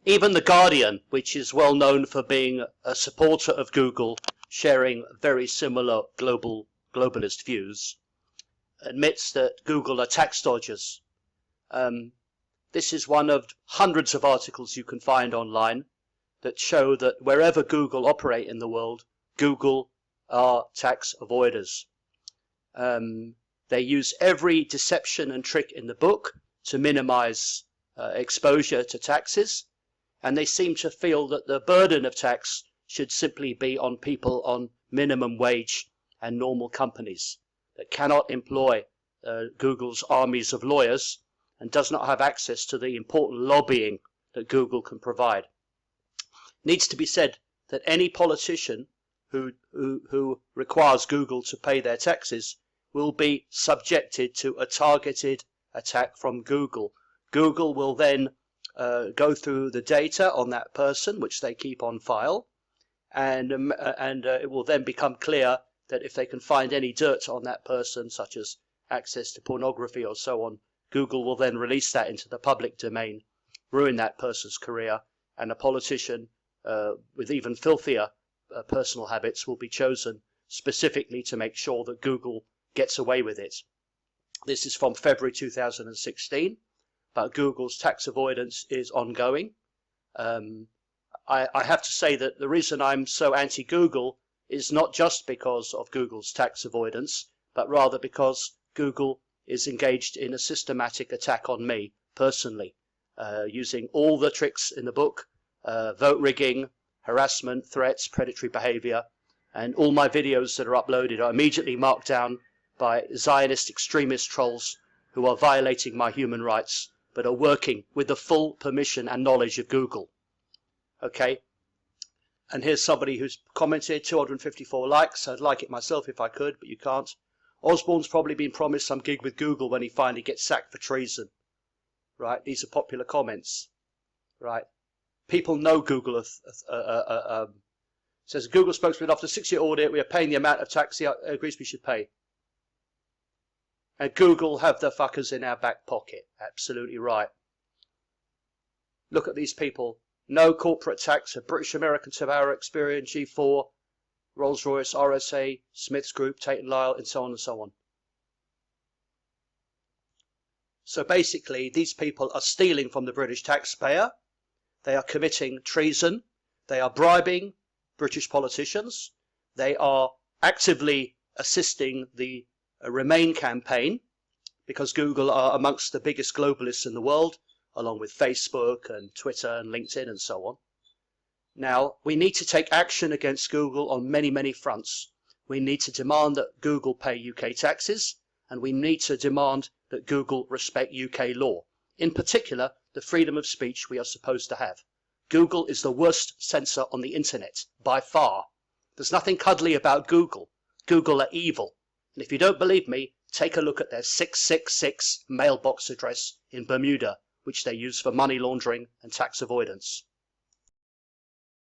Even The Guardian, which is well known for being a supporter of Google, sharing very similar globalist views, admits that Google are tax dodgers. This is one of hundreds of articles you can find online that show that wherever Google operate in the world, Google are tax avoiders. They use every deception and trick in the book to minimize exposure to taxes, and they seem to feel that the burden of tax should simply be on people on minimum wage and normal companies that cannot employ Google's armies of lawyers and does not have access to the important lobbying that Google can provide. Needs to be said that any politician who requires Google to pay their taxes will be subjected to a targeted attack from Google. Google will then go through the data on that person, which they keep on file, and it will then become clear that if they can find any dirt on that person, such as access to pornography or so on, Google will then release that into the public domain, ruin that person's career, and a politician with even filthier personal habits will be chosen specifically to make sure that Google gets away with it. This is from February 2016, but Google's tax avoidance is ongoing. I have to say that the reason I'm so anti-Google is not just because of Google's tax avoidance, but rather because Google is engaged in a systematic attack on me personally, using all the tricks in the book, vote rigging, harassment, threats, predatory behavior, and all my videos that are uploaded are immediately marked down by Zionist extremist trolls who are violating my human rights, but are working with the full permission and knowledge of Google. Okay, and here's somebody who's commented, 254 likes. I'd like it myself if I could, but you can't. Osborne's probably been promised some gig with Google when he finally gets sacked for treason. Right, these are popular comments. Right, people know Google. Says Google spokesman, after a 6-year audit, we are paying the amount of tax he agrees we should pay. And Google have the fuckers in our back pocket. Absolutely right. Look at these people. No corporate tax for British American Tobacco, Experian, G4, Rolls-Royce, RSA, Smiths Group, Tate & Lyle, and so on and so on. So basically, these people are stealing from the British taxpayer. They are committing treason. They are bribing British politicians. They are actively assisting the Remain campaign, because Google are amongst the biggest globalists in the world, along with Facebook and Twitter and LinkedIn and so on. Now, we need to take action against Google on many, many fronts. We need to demand that Google pay UK taxes, and we need to demand that Google respect UK law. In particular, the freedom of speech we are supposed to have. Google is the worst censor on the internet, by far. There's nothing cuddly about Google. Google are evil. And if you don't believe me, take a look at their 666 mailbox address in Bermuda, which they use for money laundering and tax avoidance.